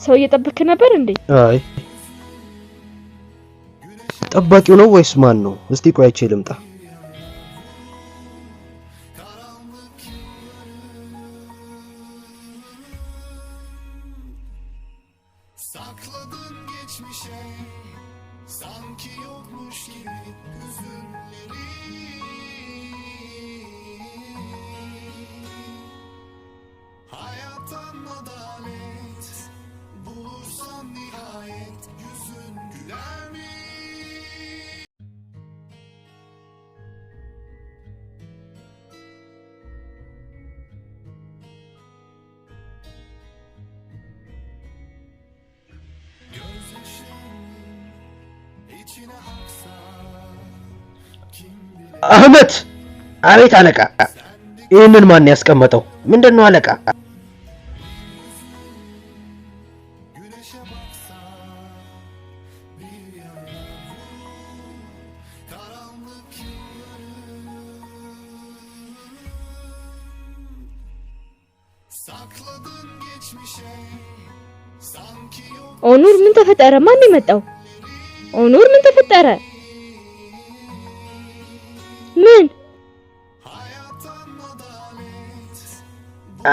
ሰው እየጠበከ ነበር እንዴ? አይ ጠባቂው ነው ወይስ ማን ነው? እስቲ ቆይቼ ልምጣ። አህመድ አቤት አለቃ ይሄንን ማን ያስቀመጠው ምንድነው አለቃ ኦኑር ምን ተፈጠረ ማን የመጣው ኦኑር ምን ተፈጠረ ምን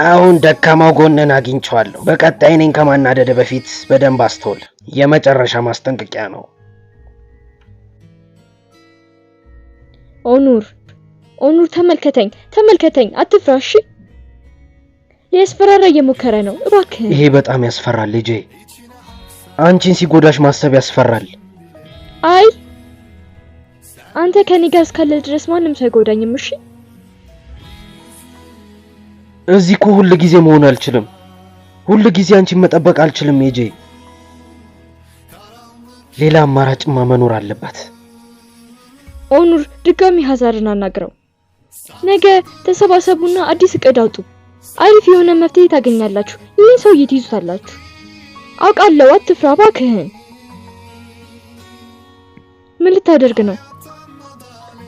አሁን ደካማው ጎነን አግኝቻለሁ በቀጣይ እኔን ከማናደደ በፊት በደንብ አስተውል የመጨረሻ ማስጠንቀቂያ ነው ኦኑር ተመልከተኝ አትፍራሽ ያስፈራራ እየሞከረ ነው እባክህ ይሄ በጣም ያስፈራል ልጄ አንቺን ሲጎዳሽ ማሰብ ያስፈራል አይ አንተ ከኔ ጋር እስካለ ድረስ ማንንም ሳይጎዳኝም እሺ እዚህ እኮ ሁሉ ጊዜ መሆን አልችልም ሁሉ ጊዜ አንቺን መጠበቅ አልችልም ኤጄ ሌላ አማራጭማ መኖር አለበት ኦኑር ድጋሚ ሀዛርን አናግረው ነገ ተሰባሰቡና አዲስ እቅድ አውጡ አሪፍ የሆነ መፍትሄ ታገኛላችሁ ይሄን ሰው ይይዙታላችሁ አውቃለሁ አትፍራ እባክህ ምን ልታደርግ ነው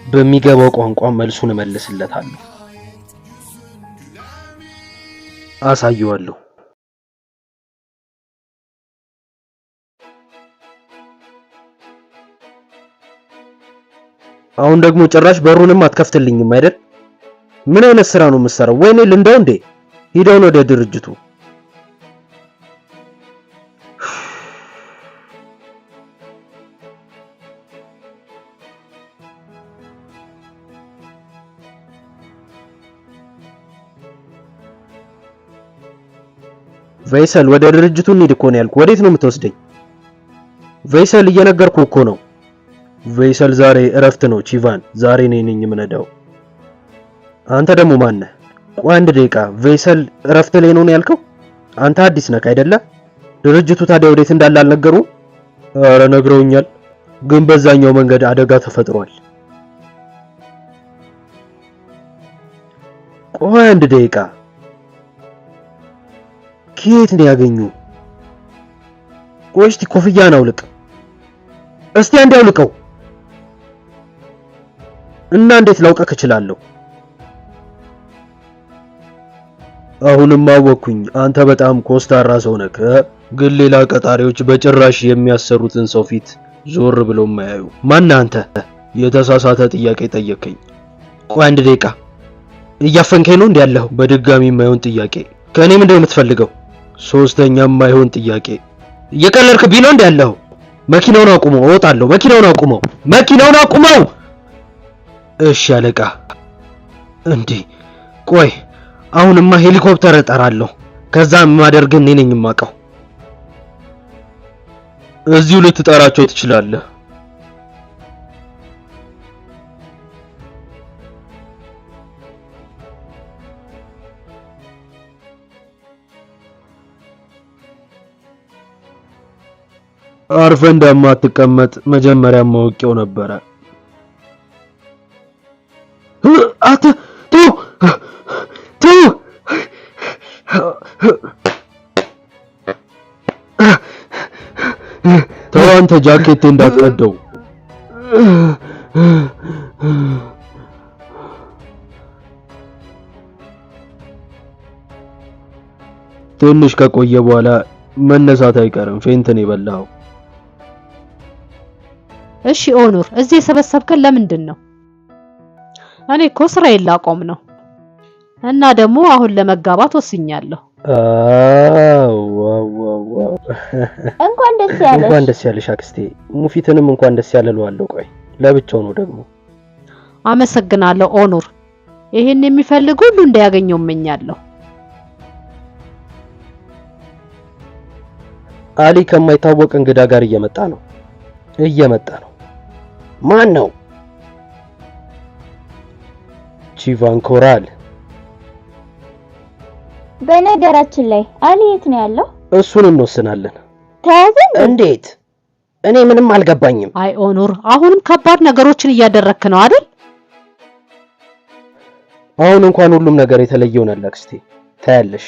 በሚገባው ቋንቋ መልሱን እመልስለታለሁ አሳየዋለሁ አሁን ደግሞ ጭራሽ በሩንም አትከፍትልኝም አይደል ምን አይነት ስራ ነው የምትሰራው ወይኔ ልንደው እንዴ ሄደው ወደ ድርጅቱ ቬይሰል ወደ ድርጅቱ እንሂድ እኮ ነው ያልኩ ወዴት ነው የምትወስደኝ ቬይሰል እየነገርኩ እኮ ነው ቬይሰል ዛሬ እረፍት ነው ቺቫን ዛሬ ነኝ የምነዳው አንተ ደግሞ ማን ነህ ቆይ አንድ ደቂቃ ቬይሰል እረፍት ላይ ነው ያልከው አንተ አዲስ ነህ አይደለ ድርጅቱ ታዲያ ወዴት እንዳለ አልነገሩ አረ ነግረውኛል ግን በዛኛው መንገድ አደጋ ተፈጥሯል ቆይ አንድ ደቂቃ ከየት ነው ያገኙ ቆይ እስቲ ኮፍያን አውልቅ እስቲ አንዴ አውልቀው እና እንዴት ላውቀክ እችላለሁ አሁንም አወኩኝ አንተ በጣም ኮስታራ ሰው ነህ ግን ሌላ ቀጣሪዎች በጭራሽ የሚያሰሩትን ሰው ፊት ዞር ብለው ማያዩ ማን አንተ የተሳሳተ ጥያቄ ጠየቀኝ ቆይ አንድ ደቂቃ እያፈንከኝ ነው እንዴ ያለው በድጋሚ የማይሆን ጥያቄ ከኔ ምንድነው የምትፈልገው ሶስተኛም ማይሆን ጥያቄ እየቀለድክብኝ ነው እንዴ ያለው መኪናውን አቁመው እወጣለሁ መኪናውን አቁመው እሺ አለቃ እንዴ ቆይ አሁንማ ሄሊኮፕተር እጠራለሁ ከዛ ማደርግ እኔ ነኝ የማውቀው እዚሁ ልትጠራቸው ትችላለህ አርፈ እንደማትቀመጥ መጀመሪያ ማወቂው ነበር አተ ተው አንተ ጃኬት እንዳትቀደው ትንሽ ከቆየ በኋላ መነሳት አይቀርም። ፌንትን የበላው። እሺ ኦኑር፣ እዚህ የሰበሰብከን ለምንድን ነው? እኔ እኮ ስራዬን ላቆም ነው እና ደግሞ አሁን ለመጋባት ወስኛለሁ። ዋው እንኳን ደስ ያለሽ። እንኳን ደስ ያለሽ አክስቴ። ሙፊትንም እንኳን ደስ ያለለዋለሁ። ቆይ ለብቻው ነው ደግሞ። አመሰግናለሁ ኦኑር። ይሄን የሚፈልግ ሁሉ እንዲያገኘው እመኛለሁ። አሊ ከማይታወቅ እንግዳ ጋር እየመጣ ነው። ማን ነው? ቺቫን ኮራል። በነገራችን ላይ አሊ የት ነው ያለው? እሱን እንወስናለን። ተያዘ? እንዴት? እኔ ምንም አልገባኝም። አይ ኦኑር፣ አሁንም ከባድ ነገሮችን እያደረክ ነው አይደል? አሁን እንኳን ሁሉም ነገር የተለየ ሆናል አክስቴ። ታያለሽ።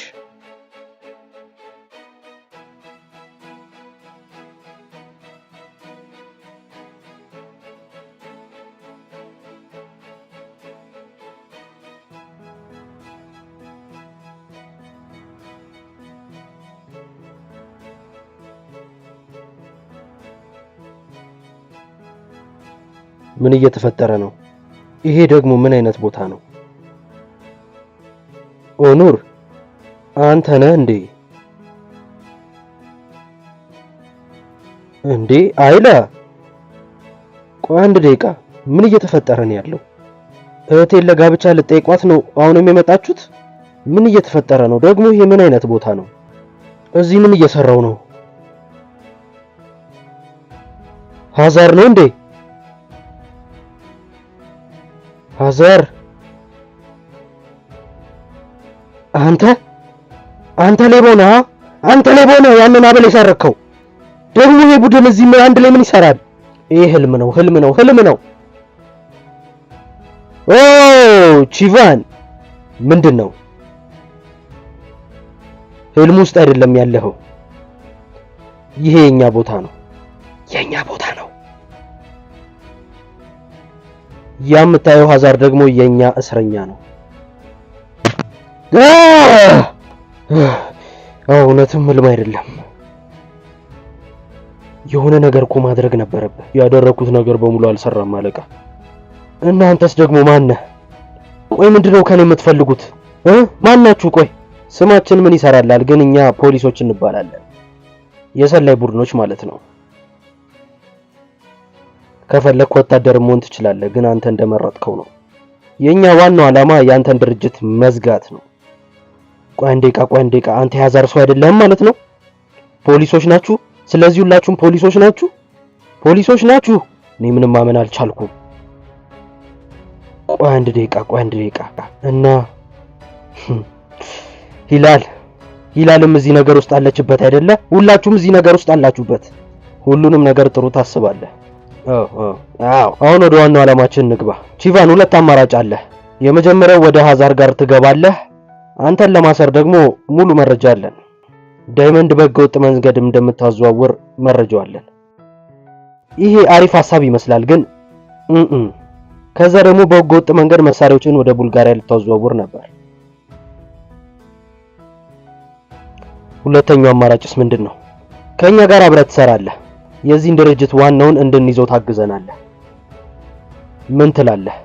ምን እየተፈጠረ ነው? ይሄ ደግሞ ምን አይነት ቦታ ነው? ኦኑር አንተ ነህ እንዴ? አይላ፣ ቆይ አንድ ደቂቃ። ምን እየተፈጠረ ነው ያለው? እህቴን ለጋብቻ ልጠይቋት ነው አሁንም የመጣችሁት? ምን እየተፈጠረ ነው ደግሞ? ይሄ ምን አይነት ቦታ ነው? እዚህ ምን እየሰራው ነው? ሀዛር ነው እንዴ? ሀዛር፣ አንተ ሌባ ነህ! አንተ ሌባ ነህ! ያንን አበል የሰረከው ደግሞ ይሄ ቡድን እዚህ አንድ ላይ ምን ይሰራል? ይሄ ህልም ነው። ኦ ቺቫን፣ ምንድነው? ህልም ውስጥ አይደለም ያለኸው። ይሄ የኛ ቦታ ነው። ያ የምታየው ሀዛር ደግሞ የኛ እስረኛ ነው። እውነትም ህልም አይደለም። የሆነ ነገር እኮ ማድረግ ነበረብህ። ያደረኩት ነገር በሙሉ አልሰራም አለቃ። እናንተስ ደግሞ ማን ነህ? ቆይ ምንድነው ከኔ የምትፈልጉት? ማናችሁ? ቆይ ስማችን ምን ይሰራላል? ግን እኛ ፖሊሶች እንባላለን። የሰላይ ቡድኖች ማለት ነው። ከፈለክ ወታደር መሆን ትችላለህ፣ ግን አንተ እንደመረጥከው ነው። የኛ ዋናው ዓላማ ያንተን ድርጅት መዝጋት ነው። ቆይ አንዴ ቃ አንተ ያዛር ሰው አይደለህም ማለት ነው? ፖሊሶች ናችሁ? ስለዚህ ሁላችሁም ፖሊሶች ናችሁ? እኔ ምንም ማመን አልቻልኩም። ቆይ አንድ ደቂቃ እና ሂላልም እዚህ ነገር ውስጥ አለችበት አይደለ? ሁላችሁም እዚህ ነገር ውስጥ አላችሁበት። ሁሉንም ነገር ጥሩ ታስባለህ። አሁን ወደ ዋናው ዓላማችን እንግባ። ቺቫን፣ ሁለት አማራጭ አለ። የመጀመሪያው ወደ ሀዛር ጋር ትገባለህ። አንተን ለማሰር ደግሞ ሙሉ መረጃ አለን። ዳይመንድ በህገወጥ መንገድ እንደምታዘዋውር መረጃው አለን። ይሄ አሪፍ ሐሳብ ይመስላል፣ ግን ከዛ ደግሞ በህገወጥ መንገድ መሳሪያዎችን ወደ ቡልጋሪያ ልታዘዋውር ነበር። ሁለተኛው አማራጭስ ምንድነው? ከኛ ጋር አብረህ ትሰራለህ። የዚህን ድርጅት ዋናውን እንድንይዘው ታግዘናለህ። ምን ትላለህ?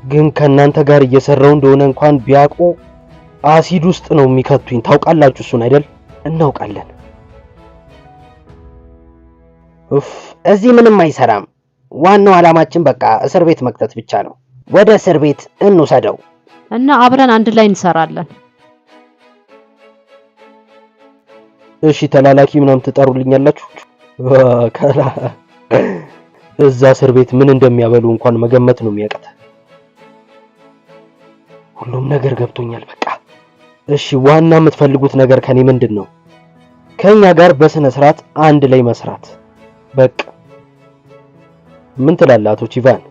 ግን ከናንተ ጋር እየሰራው እንደሆነ እንኳን ቢያውቁ አሲድ ውስጥ ነው የሚከቱኝ። ታውቃላችሁ እሱን አይደል? እናውቃለን። እዚህ ምንም አይሰራም። ዋናው ዓላማችን በቃ እስር ቤት መክተት ብቻ ነው። ወደ እስር ቤት እንውሰደው እና አብረን አንድ ላይ እንሰራለን። እሺ፣ ተላላኪ ምናምን ትጠሩልኛላችሁ? እዛ እስር ቤት ምን እንደሚያበሉ እንኳን መገመት ነው የሚያቀተ። ሁሉም ነገር ገብቶኛል በቃ። እሺ፣ ዋና የምትፈልጉት ነገር ከኔ ምንድነው? ከኛ ጋር በስነ ስርዓት አንድ ላይ መስራት በቃ። ምን ትላለህ አቶ ቺቫን?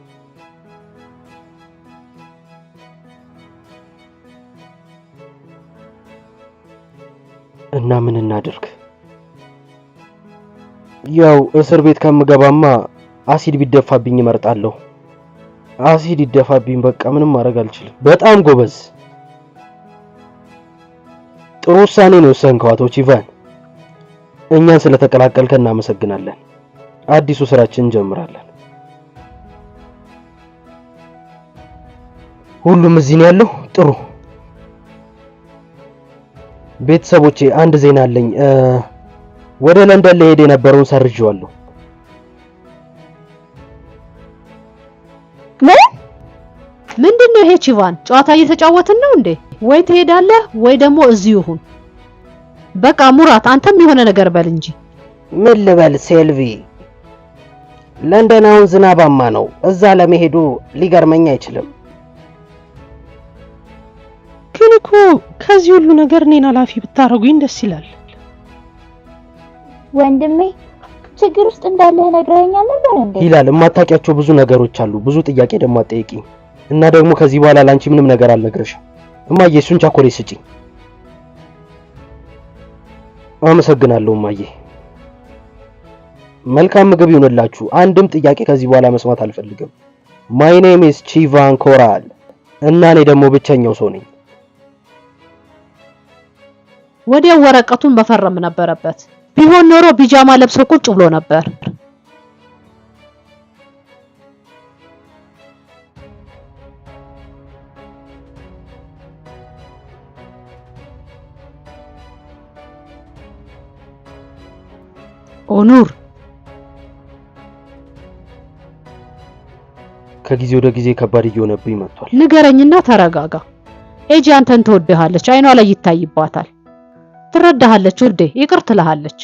እና ምን እናድርግ? ያው እስር ቤት ከምገባማ አሲድ ቢደፋብኝ እመርጣለሁ። አሲድ ይደፋብኝ በቃ፣ ምንም ማድረግ አልችልም። በጣም ጎበዝ። ጥሩ ውሳኔ ነው የወሰንከው አቶ ቺቫን። እኛን ስለተቀላቀልከ እናመሰግናለን። አዲሱ ስራችን እንጀምራለን። ሁሉም እዚህ ነው ያለው? ጥሩ ቤተሰቦቼ፣ አንድ ዜና አለኝ። ወደ ለንደን ለሄድ የነበረውን ሰርዤዋለሁ። ምንድነው ይሄ ቺቫን? ጨዋታ እየተጫወትን ነው እንዴ? ወይ ትሄዳለህ ወይ ደግሞ እዚሁ ሁን። በቃ ሙራት፣ አንተም የሆነ ነገር በል እንጂ። ምን ልበል ሴልቪ? ለንደን አሁን ዝናባማ ነው። እዛ ለመሄዱ ሊገርመኝ አይችልም። ግን እኮ ከዚህ ሁሉ ነገር እኔን ኃላፊ ብታረጉኝ ደስ ይላል። ወንድሜ ችግር ውስጥ እንዳለህ ነግረኸኛል ነበር እንዴ? ይላል። የማታውቂያቸው ብዙ ነገሮች አሉ። ብዙ ጥያቄ ደግሞ አትጠይቂኝ። እና ደግሞ ከዚህ በኋላ ላንቺ ምንም ነገር አልነግርሽም። እማዬ እሱን ቻኮሌት ስጪኝ። አመሰግናለሁ እማዬ። መልካም ምግብ ይሁንላችሁ። አንድም ጥያቄ ከዚህ በኋላ መስማት አልፈልግም። ማይ ኔም ኢዝ ቺቫን ኮራል እና እኔ ደግሞ ብቸኛው ሰው ነኝ። ወዲያው ወረቀቱን መፈረም ነበረበት። ቢሆን ኖሮ ቢጃማ ለብሶ ቁጭ ብሎ ነበር። ኦኑር፣ ከጊዜ ወደ ጊዜ ከባድ እየሆነብኝ መጥቷል። ንገረኝና ተረጋጋ። ኤጂ አንተን ትወድሃለች፣ አይኗ ላይ ይታይባታል። ትረዳሃለች ውዴ፣ ይቅር ትልሃለች።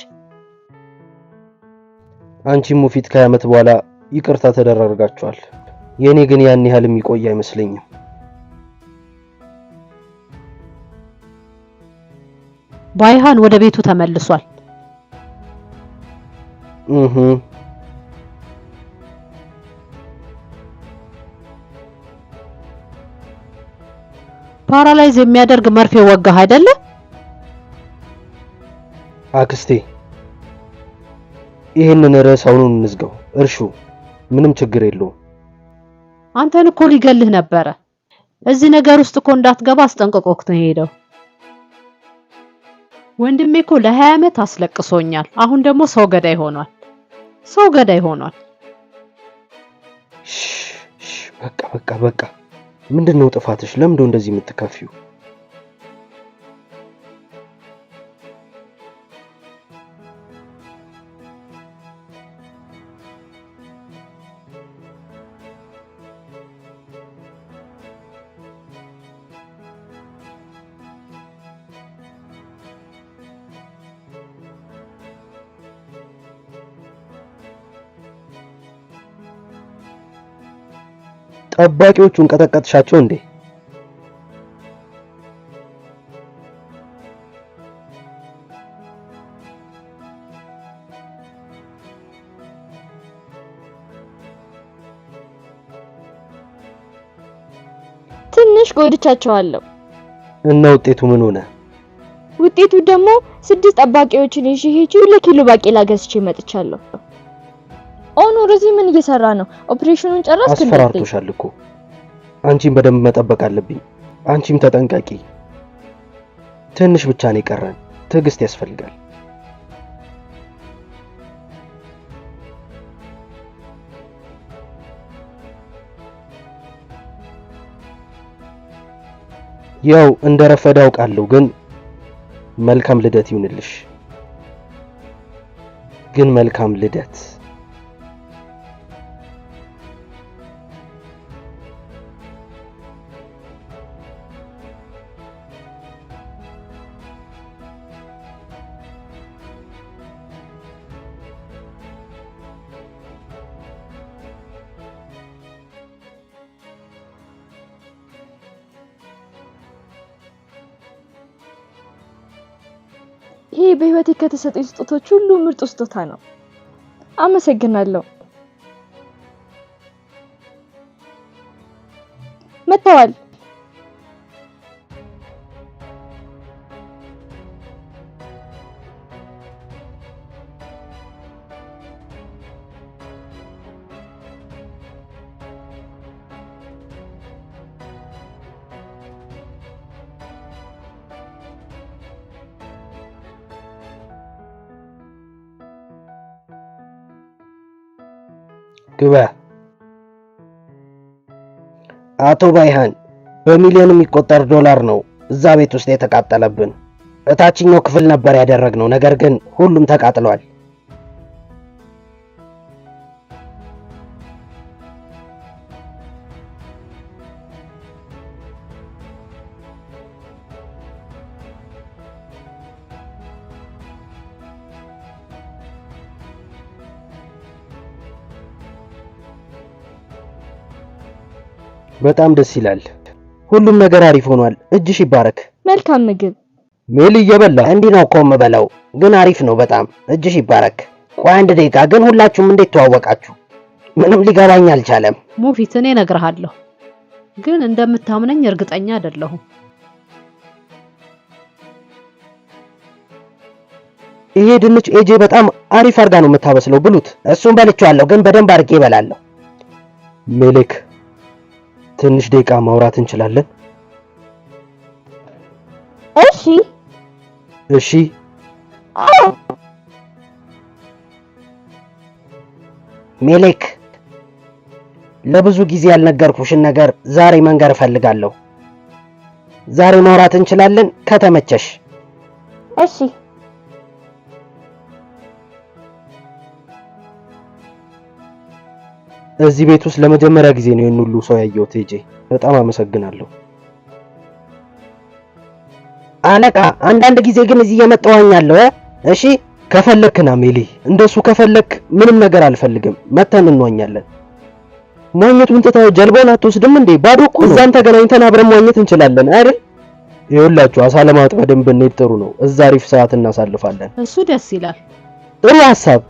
አንቺም ሙፊት ከዓመት በኋላ ይቅርታ ተደራርጋችኋል። የኔ ግን ያን ያህል የሚቆይ አይመስለኝም። ባይሃን ወደ ቤቱ ተመልሷል። ፓራላይዝ የሚያደርግ መርፌ ወጋህ አይደለ? አክስቴ፣ ይሄንን ርዕስ አሁኑን እንዝጋው። እርሹ፣ ምንም ችግር የለውም። አንተን እኮ ሊገልህ ነበረ። እዚህ ነገር ውስጥ እኮ እንዳትገባ አስጠንቅቆክ ነው ሄደው። ወንድሜ እኮ ለ20 ዓመት አስለቅሶኛል። አሁን ደግሞ ሰው ገዳይ ሆኗል። ሰው ገዳይ ሆኗል። በቃ ምንድነው ጥፋትሽ? ለምንድነው እንደዚህ የምትከፊው? ጠባቂዎቹን ቀጠቀጥሻቸው እንዴ? ትንሽ ጎድቻቸዋለሁ። እና ውጤቱ ምን ሆነ? ውጤቱ ደግሞ 6 ጠባቂዎችን ይዤ ሄጄ 2 ኪሎ ባቄላ ገዝቼ መጥቻለሁ። ኦኑር እዚህ ምን እየሰራ ነው? ኦፕሬሽኑን ጨረስክ? አስፈራርቶሻል እኮ። አንቺም በደንብ መጠበቅ አለብኝ። አንቺም ተጠንቀቂ። ትንሽ ብቻ ነው የቀረን። ትዕግስት ያስፈልጋል። ያው እንደረፈደ አውቃለሁ፣ ግን መልካም ልደት ይሁንልሽ። ግን መልካም ልደት። ይሄ በህይወቴ ከተሰጠኝ ስጦታዎች ሁሉ ምርጥ ስጦታ ነው። አመሰግናለሁ። መተዋል። ግባ። አቶ ባይሃን በሚሊዮን የሚቆጠር ዶላር ነው እዛ ቤት ውስጥ የተቃጠለብን። እታችኛው ክፍል ነበር ያደረግነው፣ ነገር ግን ሁሉም ተቃጥሏል። በጣም ደስ ይላል። ሁሉም ነገር አሪፍ ሆኗል። እጅሽ ይባረክ። መልካም ምግብ። ሜሊ እየበላ እንዲህ ነው እኮ የምበላው፣ ግን አሪፍ ነው በጣም። እጅሽ ይባረክ። ቆይ አንድ ደቂቃ ግን ሁላችሁም እንዴት ተዋወቃችሁ? ምንም ሊገባኝ አልቻለም። ሙፊት እኔ እነግርሃለሁ፣ ግን እንደምታምነኝ እርግጠኛ አይደለሁም። ይሄ ድንች ኤጄ በጣም አሪፍ አድርጋ ነው የምታበስለው፣ ብሉት። እሱን በልቼዋለሁ፣ ግን በደንብ አድርጌ እበላለሁ። ሜሌክ ትንሽ ደቂቃ ማውራት እንችላለን? እሺ እሺ። ሜሌክ ለብዙ ጊዜ ያልነገርኩሽን ነገር ዛሬ መንገር እፈልጋለሁ። ዛሬ ማውራት እንችላለን ከተመቸሽ? እሺ እዚህ ቤት ውስጥ ለመጀመሪያ ጊዜ ነው ይህን ሁሉ ሰው ያየሁት። ኤጄ በጣም አመሰግናለሁ። አለቃ አንዳንድ ጊዜ ግን እዚህ እየመጣሁ ዋኛለሁ። እሺ ከፈለክና ሜሊ፣ እንደሱ ከፈለክ ምንም ነገር አልፈልግም። መተን እንዋኛለን። መዋኘቱን ትተህ ጀልባውን አትወስድም እንዴ? ባዶ እኮ ነው። እዛም ተገናኝተን አብረን መዋኘት እንችላለን አይደል? ይኸውላችሁ አሳ ለማጥመድም ብንሄድ ጥሩ ነው። እዛ አሪፍ ሰዓት እናሳልፋለን። እሱ ደስ ይላል። ጥሩ ሐሳብ።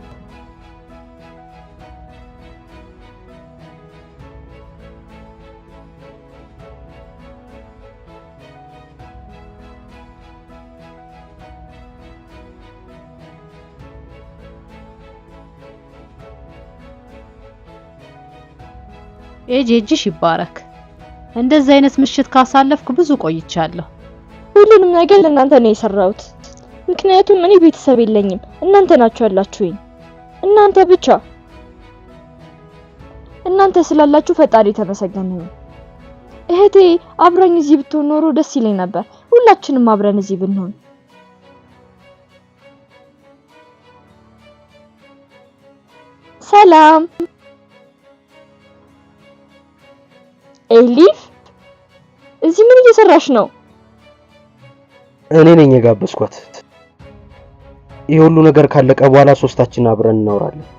ኤጄ እጅሽ ይባረክ። እንደዚህ አይነት ምሽት ካሳለፍኩ ብዙ ቆይቻለሁ። ሁሉንም ነገር ለእናንተ ነው የሰራሁት። ምክንያቱም እኔ ቤተሰብ የለኝም፣ እናንተ ናችሁ ያላችሁኝ። እናንተ ብቻ። እናንተ ስላላችሁ ፈጣሪ የተመሰገነ ይሁን። እህቴ አብራኝ እዚህ ብትሆን ኖሮ ደስ ይለኝ ነበር። ሁላችንም አብረን እዚህ ብንሆን። ሰላም ኤሊፍ፣ እዚህ ምን እየሰራሽ ነው? እኔ ነኝ የጋበዝኳት። ይሄ ሁሉ ነገር ካለቀ በኋላ ሶስታችን አብረን እናወራለን።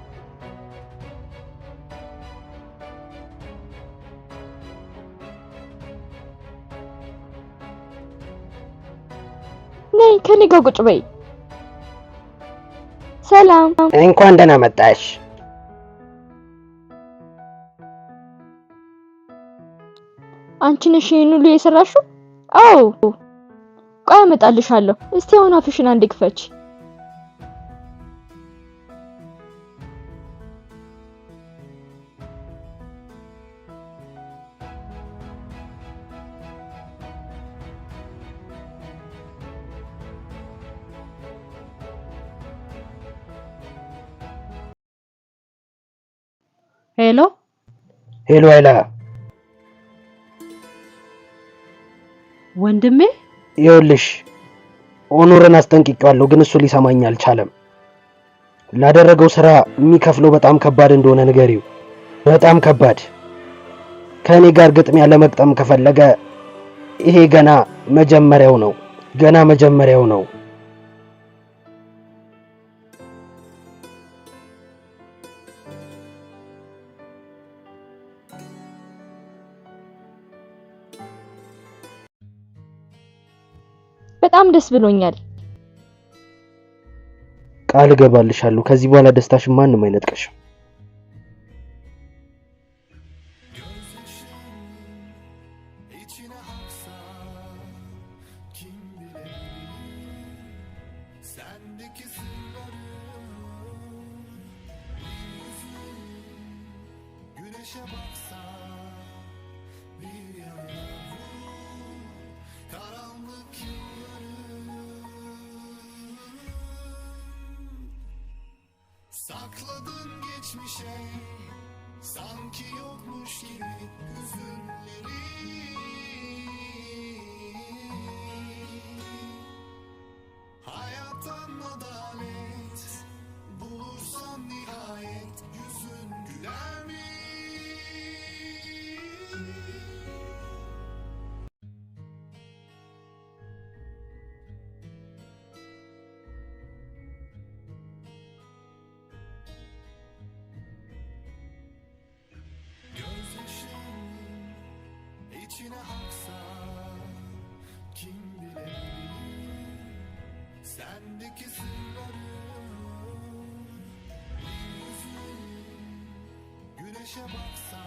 ነይ ከኔ ጋር ቁጭ በይ። ሰላም። እንኳን ደህና መጣሽ። አንቺ ነሽ ይሄን ሁሉ የሰራሽው? አዎ። ቆይ አመጣልሻለሁ። እስቲ አሁን አፍሽን አንዴ ክፈች። ሄሎ ሄሎ አይላ ወንድሜ። ይኸውልሽ ኦኖርን አስጠንቅቄዋለሁ፣ ግን እሱ ሊሰማኝ አልቻለም። ላደረገው ስራ የሚከፍለው በጣም ከባድ እንደሆነ ንገሪው። በጣም ከባድ። ከእኔ ጋር ግጥሚያ ለመግጠም ከፈለገ ይሄ ገና መጀመሪያው ነው። ገና መጀመሪያው ነው። በጣም ደስ ብሎኛል። ቃል እገባልሻለሁ ከዚህ በኋላ ደስታሽን ማንም አይነጥቀሽም። Sakladın geçmişe sanki yokmuş gibi hüzünleri. Hayattan adalet bulursan nihayet yüzün güler mi? Gözyaşın içine aksa kim bilebilir sendeki sırları. Bir yüzün güneşe baksa